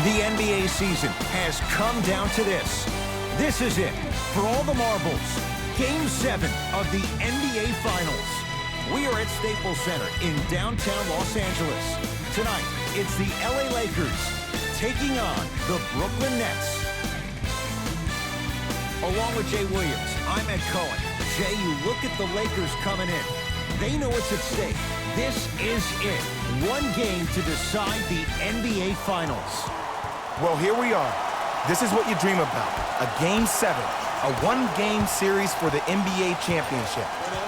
The NBA season has come down to this. This is it for all the marbles. Game 7 of the NBA Finals. We are at Staples Center in downtown Los Angeles. Tonight, it's the LA Lakers taking on the Brooklyn Nets. Along with Jay Williams, I'm Ed Cohen. Jay, you look at the Lakers coming in. They know what's at stake. This is it. One game to decide the NBA Finals. Well, here we are. This is what you dream about. A Game 7. A one-game series for the NBA championship.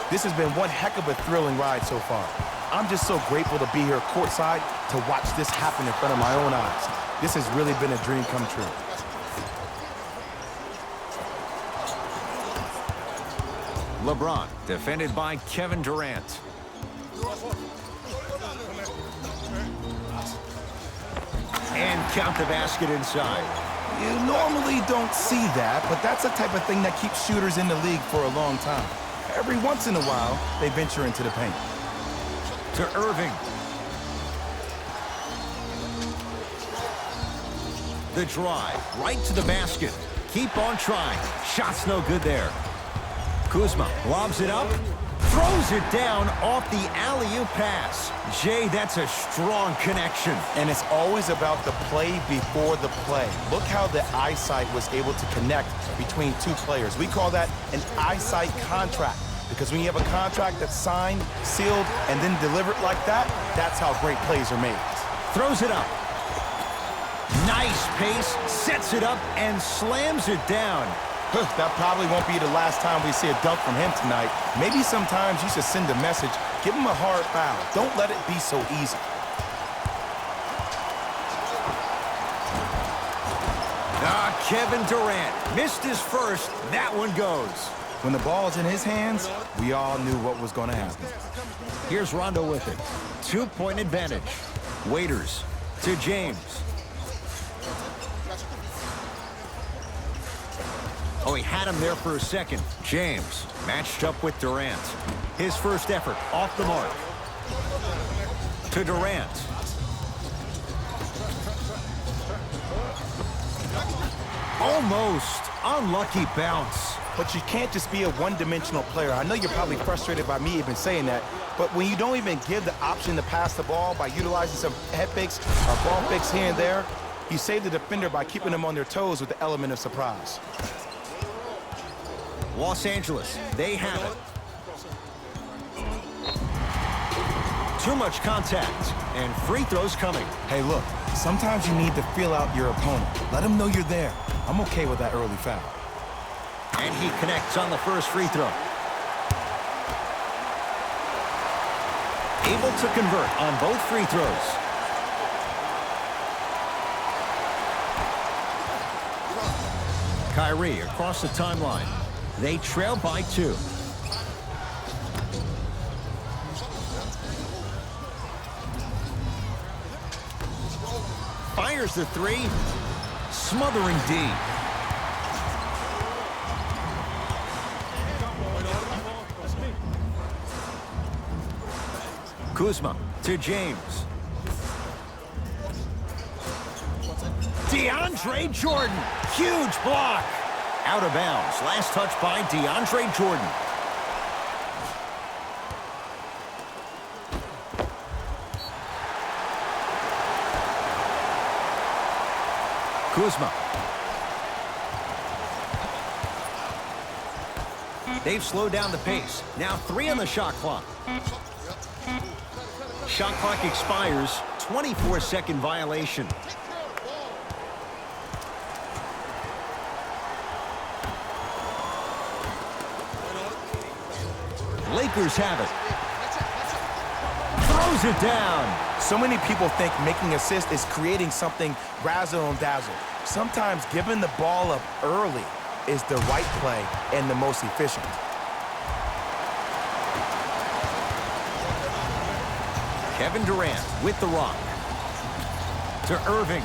This has been one heck of a thrilling ride so far. I'm just so grateful to be here courtside to watch this happen in front of my own eyes. This has really been a dream come true. LeBron, defended by Kevin Durant. And count the basket inside. You normally don't see that, but that's the type of thing that keeps shooters in the league for a long time. Every once in a while, they venture into the paint. To Irving. The drive, right to the basket. Keep on trying. Shot's no good there. Kuzma lobs it up, throws it down off the alley-oop pass. Jay, that's a strong connection. And it's always about the play before the play. Look how the eyesight was able to connect between two players. We call that an eyesight contract, because when you have a contract that's signed, sealed, and then delivered like that, that's how great plays are made. Throws it up. Nice pace, sets it up, and slams it down. That probably won't be the last time we see a dunk from him tonight. Maybe sometimes you should send a message. Give him a hard foul. Don't let it be so easy. Kevin Durant missed his first. That one goes. When the ball's in his hands, we all knew what was going to happen. Here's Rondo with it. 2-point advantage. Waiters to James. Oh, he had him there for a second. James matched up with Durant. His first effort off the mark. To Durant. Almost unlucky bounce. But you can't just be a one-dimensional player. I know you're probably frustrated by me even saying that, but when you don't even give the option to pass the ball by utilizing some head fakes or ball fakes here and there, you save the defender by keeping them on their toes with the element of surprise. Los Angeles, they have it. Too much contact, and free throws coming. Hey, look, sometimes you need to feel out your opponent. Let them know you're there. I'm okay with that early foul. And he connects on the first free throw. Able to convert on both free throws. Kyrie across the timeline. They trail by 2. Fires the 3. Smothering D. Kuzma to James. DeAndre Jordan. Huge block. Out of bounds. Last touch by DeAndre Jordan. Kuzma. They've slowed down the pace. Now 3 on the shot clock. Shot clock expires. 24-second violation. Lakers have it. Throws it down. So many people think making assists is creating something razzle and dazzle. Sometimes giving the ball up early is the right play and the most efficient. Kevin Durant with the rock. To Irving.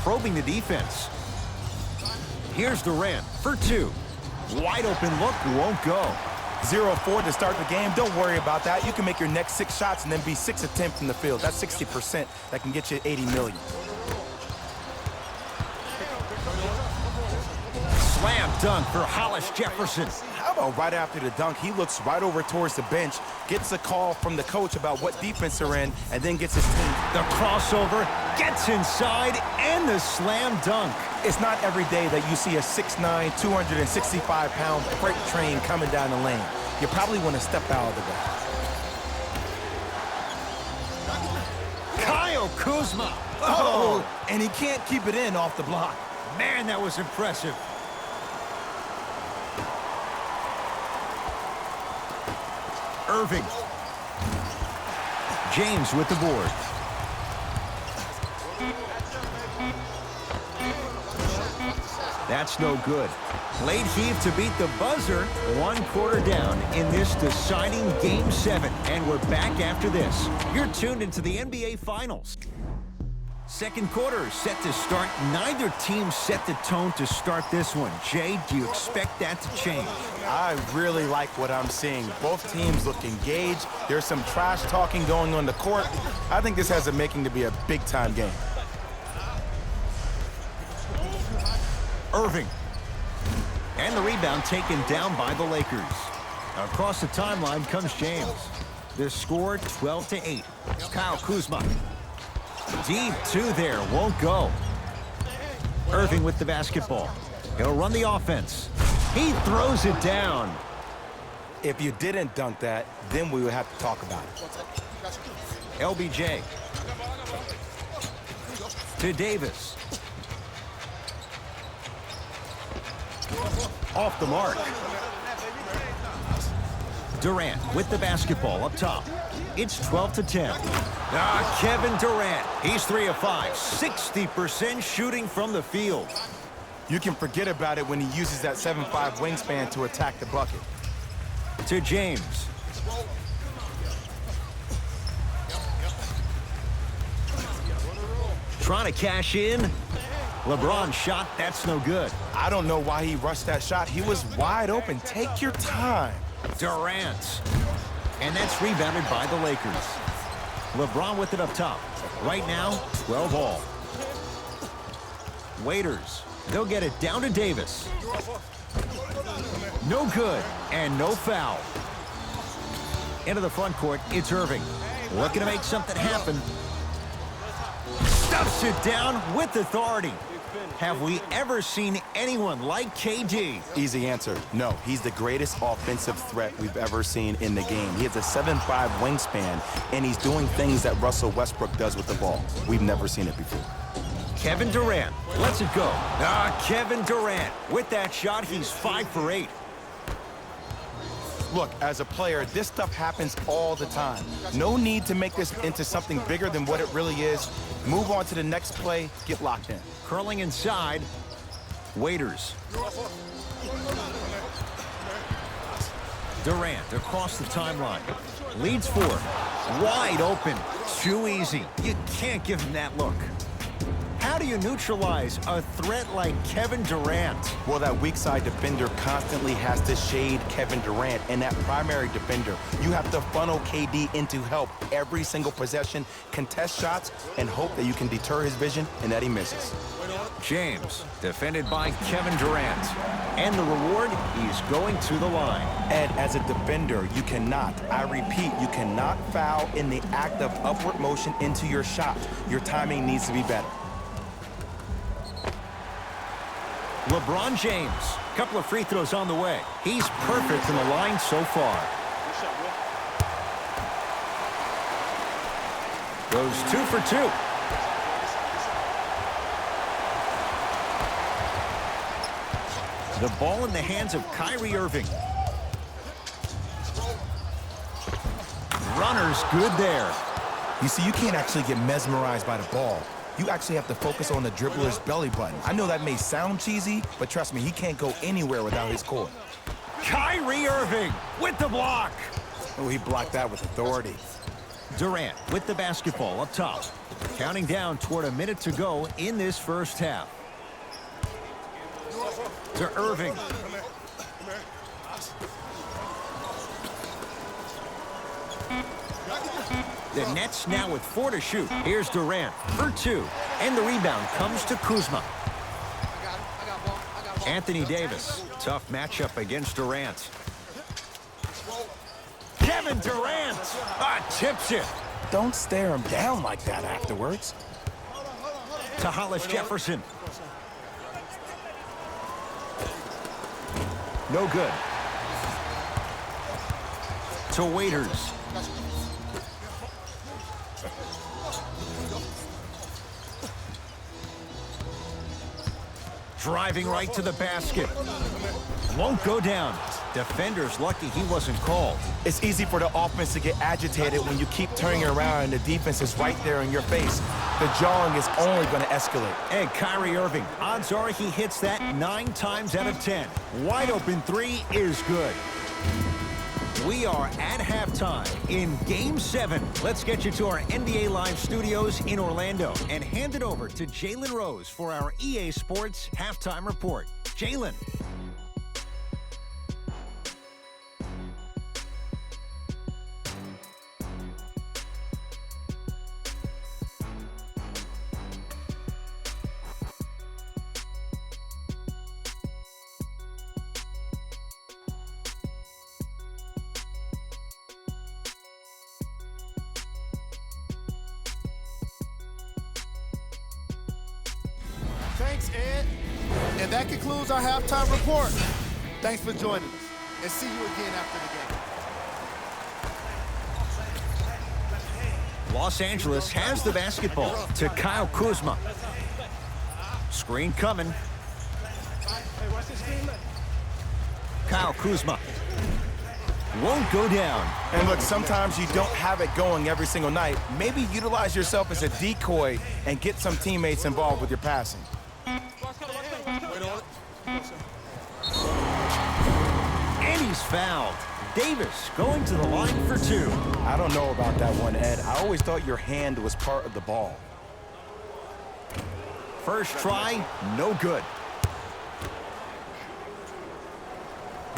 Probing the defense. Here's Durant for 2. Wide open look, won't go. 0-4 to start the game. Don't worry about that. You can make your next 6 shots and then be 6 attempts from the field. That's 60%. That can get you 80 million. Slam dunk for Hollis Jefferson. How about right after the dunk, he looks right over towards the bench, gets a call from the coach about what defense they're in, and then gets his team. The crossover, gets inside, and the slam dunk. It's not every day that you see a 6'9", 265-pound freight train coming down the lane. You probably want to step out of the way. Kyle Kuzma. Oh, and he can't keep it in off the block. Man, that was impressive. Irving. James with the board. That's no good. Late heave to beat the buzzer. 1 quarter down in this deciding Game 7. And we're back after this. You're tuned into the NBA Finals. Second quarter is set to start. Neither team set the tone to start this one. Jay, do you expect that to change? I really like what I'm seeing. Both teams look engaged. There's some trash talking going on the court. I think this has a making to be a big-time game. Irving. And the rebound taken down by the Lakers. Across the timeline comes James. The score 12-8. Kyle Kuzma. Deep 2 there, won't go. Irving with the basketball. He'll run the offense. He throws it down. If you didn't dunk that, then we would have to talk about it. LBJ. To Davis. Off the mark. Durant with the basketball up top. It's 12-10. Kevin Durant. He's 3 of 5. 60% shooting from the field. You can forget about it when he uses that 7'5" wingspan to attack the bucket. To James. Trying to cash in. LeBron shot, that's no good. I don't know why he rushed that shot. He was wide open. Take your time. Durant. And that's rebounded by the Lakers. LeBron with it up top. Right now, 12 all. Waiters. They'll get it down to Davis. No good, and no foul. Into the front court, it's Irving. Looking to make something happen. Stuffs it down with authority. Have we ever seen anyone like KD? Easy answer. No, he's the greatest offensive threat we've ever seen in the game. He has a 7'5" wingspan, and he's doing things that Russell Westbrook does with the ball. We've never seen it before. Kevin Durant lets it go. Kevin Durant. With that shot, he's 5 for 8. Look, as a player, this stuff happens all the time. No need to make this into something bigger than what it really is. Move on to the next play, get locked in. Curling inside. Waiters. Durant across the timeline. Leads 4. Wide open. Too easy. You can't give him that look. How do you neutralize a threat like Kevin Durant? Well, that weak side defender constantly has to shade Kevin Durant, and that primary defender, you have to funnel KD into help every single possession, contest shots, and hope that you can deter his vision and that he misses. James, defended by Kevin Durant. And the reward, he's going to the line. Ed, as a defender, you cannot, I repeat, you cannot foul in the act of upward motion into your shot. Your timing needs to be better. LeBron James, couple of free throws on the way. He's perfect from the line so far. Goes 2 for 2. The ball in the hands of Kyrie Irving. Runner's good there. You see, you can't actually get mesmerized by the ball. You actually have to focus on the dribbler's belly button. I know that may sound cheesy, but trust me, he can't go anywhere without his core. Kyrie Irving with the block. Oh, he blocked that with authority. Durant with the basketball up top. Counting down toward a minute to go in this first half. To Irving. The Nets now with 4 to shoot. Here's Durant for 2. And the rebound comes to Kuzma. Anthony Davis. Tough matchup against Durant. Kevin Durant tips it. Don't stare him down like that afterwards. To Hollis Jefferson. No good. To Waiters. Driving right to the basket. Won't go down. Defender's lucky he wasn't called. It's easy for the offense to get agitated when you keep turning around and the defense is right there in your face. The jawing is only going to escalate. And Kyrie Irving, odds are he hits that 9 times out of 10. Wide open 3 is good. We are at halftime in Game 7. Let's get you to our NBA Live studios in Orlando and hand it over to Jalen Rose for our EA Sports Halftime Report. Jalen. Thanks, Ed. And that concludes our halftime report. Thanks for joining us, and see you again after the game. Los Angeles has the basketball to Kyle Kuzma. Screen coming. Kyle Kuzma. Won't go down. And look, sometimes you don't have it going every single night. Maybe utilize yourself as a decoy and get some teammates involved with your passing. And he's fouled. Davis going to the line for 2. I don't know about that one, Ed. I always thought your hand was part of the ball. First try, no good.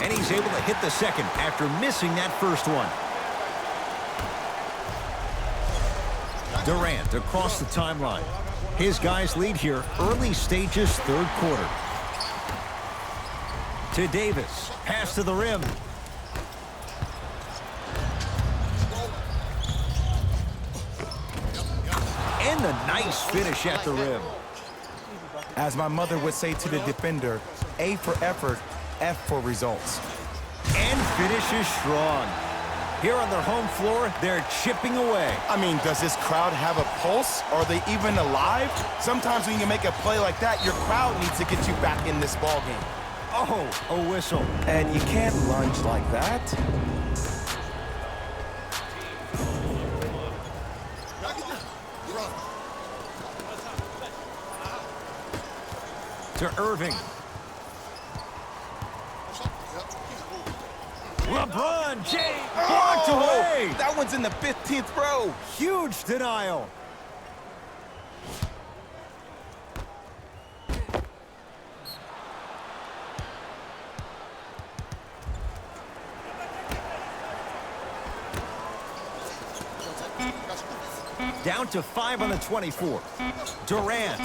And he's able to hit the second after missing that first one. Durant across the timeline. His guys lead here, early stages, third quarter. To Davis, pass to the rim. And a nice finish at the rim. As my mother would say to the defender, A for effort, F for results. And finishes strong. Here on their home floor, they're chipping away. I mean, does this crowd have a pulse? Are they even alive? Sometimes when you make a play like that, your crowd needs to get you back in this ball game. Oh, a whistle. And you can't lunge like that. To Irving. LeBron James blocked away. That one's in the 15th row. Huge denial. Down to 5 on the 24. Durant.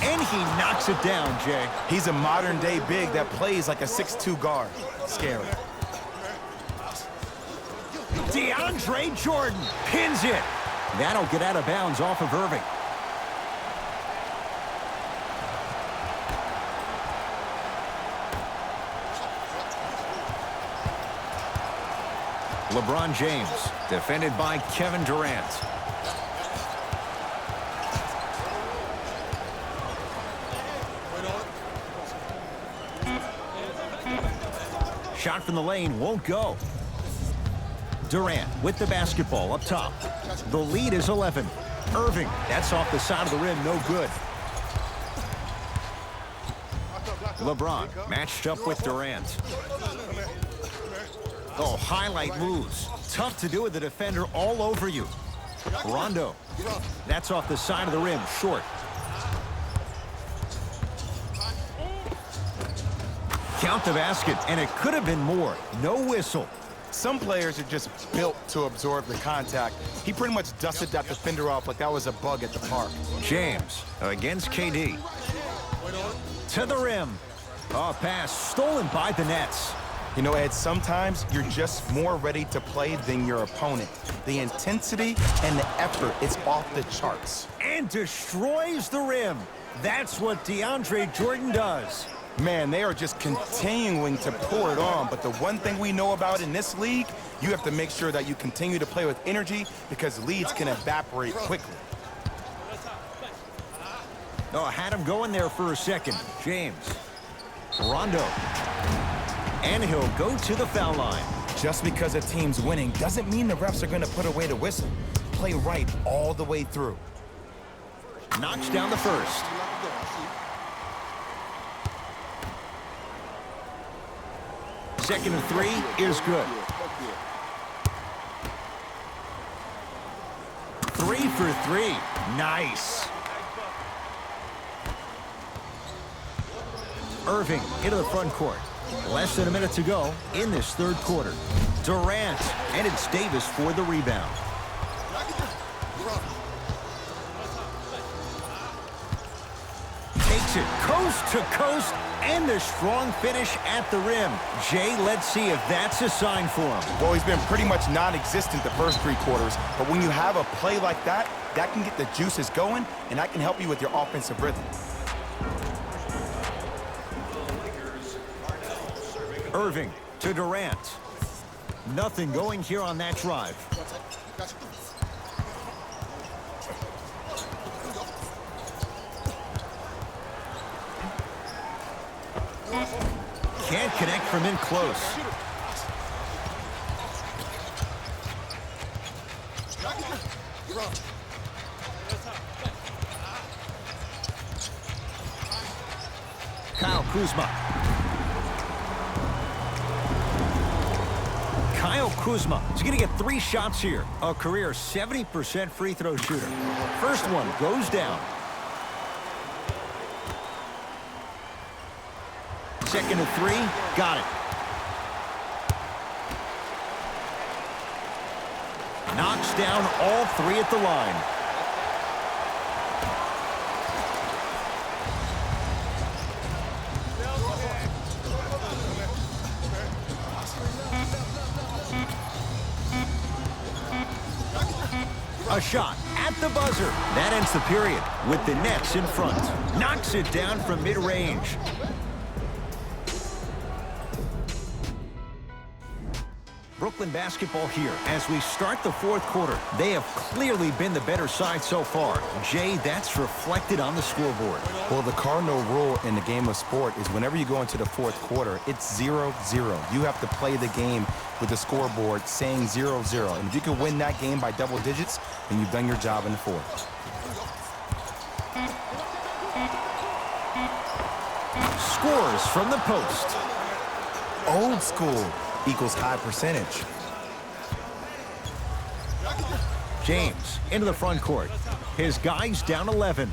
And he knocks it down, Jay. He's a modern-day big that plays like a 6'2" guard. Scary. DeAndre Jordan pins it. That'll get out of bounds off of Irving. LeBron James, defended by Kevin Durant. Shot from the lane won't go. Durant with the basketball up top. The lead is 11. Irving, that's off the side of the rim, no good. LeBron matched up with Durant. Oh, highlight moves. Tough to do with the defender all over you. Rondo. That's off the side of the rim, short. Count the basket, and it could have been more. No whistle. Some players are just built to absorb the contact. He pretty much dusted that defender off like that was a bug at the park. James against KD. To the rim. Oh, pass stolen by the Nets. You know, Ed, sometimes you're just more ready to play than your opponent. The intensity and the effort is off the charts. And destroys the rim. That's what DeAndre Jordan does. Man, they are just continuing to pour it on. But the one thing we know about in this league, you have to make sure that you continue to play with energy because leads can evaporate quickly. Oh, had him going there for a second. James. Rondo. And he'll go to the foul line. Just because a team's winning doesn't mean the refs are going to put away the whistle. Play right all the way through. Knocks down the first. Second and 3 is good. 3 for 3. Nice. Irving into the front court. Less than a minute to go in this third quarter. Durant, and it's Davis for the rebound. Takes it coast to coast, and the strong finish at the rim. Jay, let's see if that's a sign for him. Well, he's been pretty much non-existent the first 3 quarters, but when you have a play like that, that can get the juices going, and that can help you with your offensive rhythm. Irving to Durant. Nothing going here on that drive. Can't connect from in close. Kyle Kuzma. Kyle Kuzma is going to get 3 shots here. A career 70% free throw shooter. First one goes down. Second and 3, got it. Knocks down all 3 at the line. A shot at the buzzer. That ends the period with the Nets in front. Knocks it down from mid-range. Brooklyn basketball here as we start the fourth quarter. They have clearly been the better side so far. Jay, that's reflected on the scoreboard. Well, the cardinal rule in the game of sport is whenever you go into the fourth quarter, it's 0-0. You have to play the game with the scoreboard saying 0-0. And if you can win that game by double digits, then you've done your job in the fourth. Scores from the post. Old school equals high percentage. James into the front court. His guys down 11.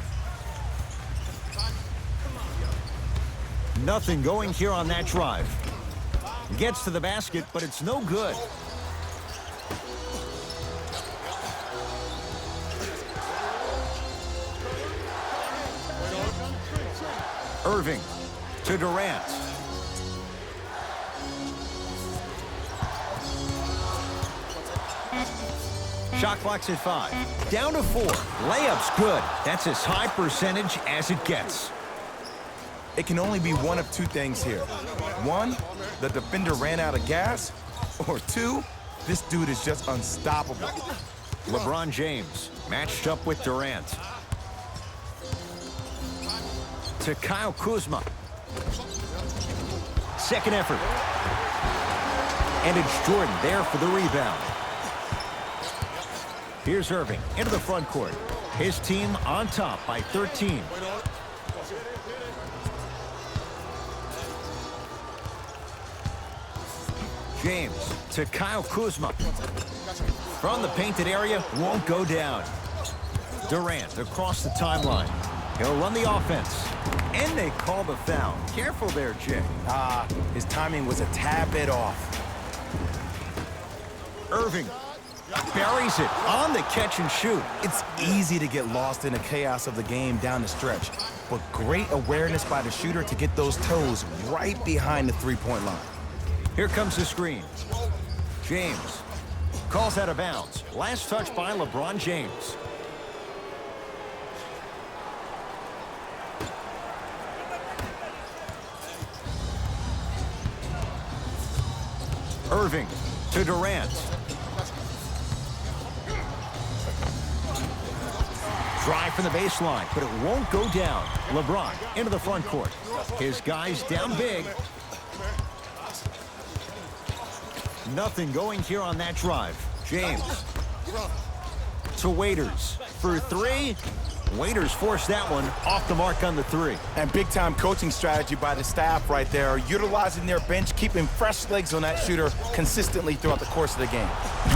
Nothing going here on that drive. Gets to the basket, but it's no good. Irving to Durant. Shot clock's at 5. Down to 4. Layup's good. That's as high percentage as it gets. It can only be one of 2 things here. 1, the defender ran out of gas. Or 2, this dude is just unstoppable. LeBron James matched up with Durant. To Kyle Kuzma. Second effort. And it's Jordan there for the rebound. Here's Irving into the front court. His team on top by 13. James to Kyle Kuzma. From the painted area, won't go down. Durant across the timeline. He'll run the offense. And they call the foul. Careful there, Jay. His timing was a tad bit off. Irving buries it on the catch and shoot. It's easy to get lost in the chaos of the game down the stretch, but great awareness by the shooter to get those toes right behind the three-point line. Here comes the screen. James calls out of bounds. Last touch by LeBron James. Irving to Durant. Drive from the baseline, but it won't go down. LeBron into the front court. His guys down big. Nothing going here on that drive. James to Waiters for three. Waiters forced that one off the mark on the three. And big-time coaching strategy by the staff right there, utilizing their bench, keeping fresh legs on that shooter consistently throughout the course of the game.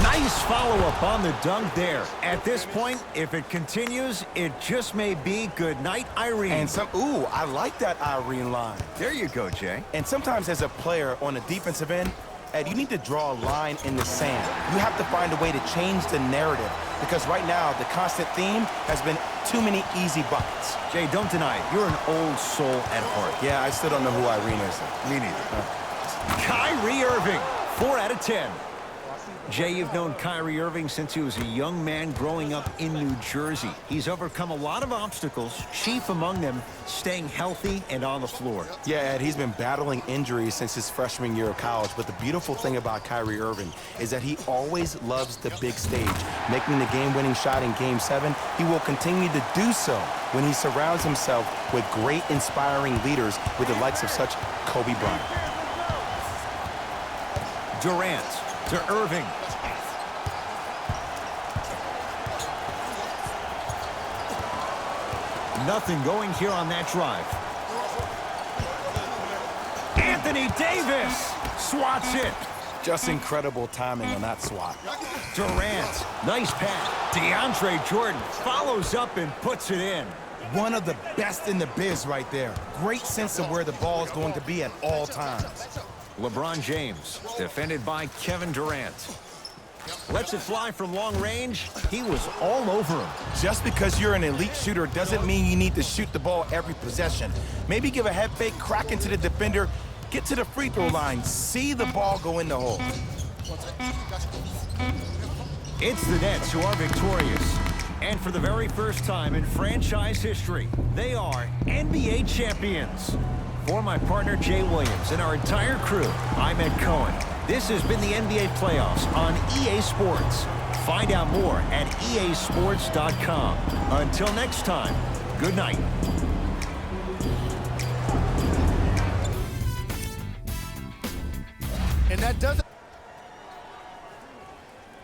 Nice follow-up on the dunk there. At this point, if it continues, it just may be good night, Irene. And ooh, I like that Irene line. There you go, Jay. And sometimes as a player on the defensive end, Ed, you need to draw a line in the sand. You have to find a way to change the narrative because right now the constant theme has been too many easy buckets. Jay, don't deny it. You're an old soul at heart. Yeah, I still don't know who Irene is. Me neither. Kyrie Irving, 4 out of 10. Jay, you've known Kyrie Irving since he was a young man growing up in New Jersey. He's overcome a lot of obstacles, chief among them staying healthy and on the floor. Yeah, Ed, he's been battling injuries since his freshman year of college, but the beautiful thing about Kyrie Irving is that he always loves the big stage. Making the game-winning shot in Game 7, he will continue to do so when he surrounds himself with great, inspiring leaders with the likes of such Kobe Bryant. Durant to Irving. Nothing going here on that drive. Anthony Davis swats it. Just incredible timing on that swat. Durant, nice pass. DeAndre Jordan follows up and puts it in. One of the best in the biz right there. Great sense of where the ball is going to be at all times. LeBron James, defended by Kevin Durant. Lets it fly from long range. He was all over him. Just because you're an elite shooter doesn't mean you need to shoot the ball every possession. Maybe give a head fake, crack into the defender, get to the free throw line, see the ball go in the hole. It's the Nets who are victorious. And for the very first time in franchise history, they are NBA champions. For my partner, Jay Williams, and our entire crew, I'm Ed Cohen. This has been the NBA playoffs on EA Sports. Find out more at easports.com. Until next time, good night. And that doesn't